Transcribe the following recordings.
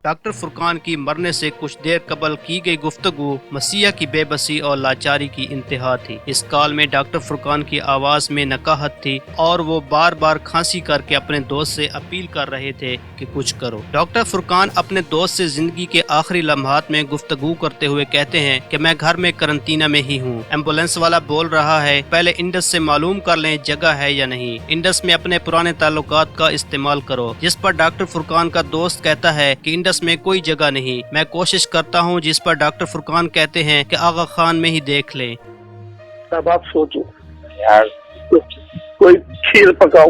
Doctor Furqan की मरने से कुछ देर कबल की गई गुफ्तगू मसीहा की बेबसी और लाचारी की इंतहा थी। इस कॉल में डॉक्टर फुरकान की आवाज में नकाहत थी और वो बार बार खांसी करके अपने दोस्त से अपील कर रहे थे कि कुछ करो। डॉक्टर फुरकान अपने दोस्त से जिंदगी के आखिरी लम्हात में गुफ्तगू करते हुए कहते हैं कि मैं घर में करंटीना में ही हूँ। एम्बुलेंस वाला बोल रहा है पहले इंडस से मालूम कर लें जगह है या नहीं, इंडस में अपने पुराने ताल्लुकात का इस्तेमाल करो। जिस पर डॉक्टर फुरकान का दोस्त कहता है कि इंडस में कोई जगह नहीं, मैं कोशिश करता हूँ। जिस पर डॉक्टर फुरकान कहते हैं कि आगा खान में ही देख लें। तब आप सोचो यार, कोई खीर पकाओ,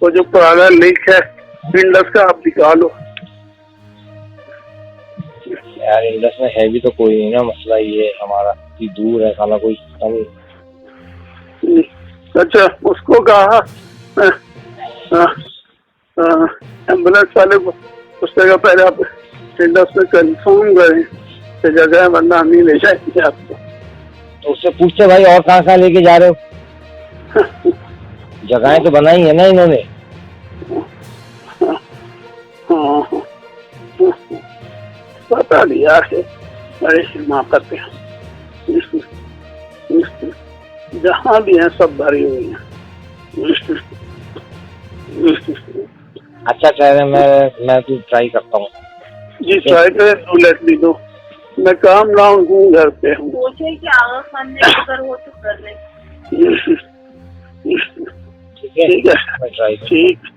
वो जो पुराना लिंक है इंडस का आप निकालो। यार इंडस में है भी तो कोई नहीं ना, मसला ये है हमारा कि दूर है, साला कोई कम। अच्छा, उसको कहा एम्बुलेंस वाले को उस जगह पहले आप इंडस में कंफर्म करें कि जगह है, वरना हम ही ले जाएंगे आपको। तो उससे पूछते भाई और कहाँ लेके जा रहे हो? जगहें तो बनाई है ना इन्होंने। हाँ, पता नहीं यार, बड़े माँ करते हैं, जहाँ भी हैं सब भरी हुई हैं। अच्छा चल, मैं तो ट्राई करता हूँ। जी ट्राई करें, तो लेट मी नो। मैं काम लाऊं हूँ, घर पे हूँ। पूछे कि आगा खान ने अगर हो तो कर ले। ठीक है, ठीक है, मैं ट्राई ठीक।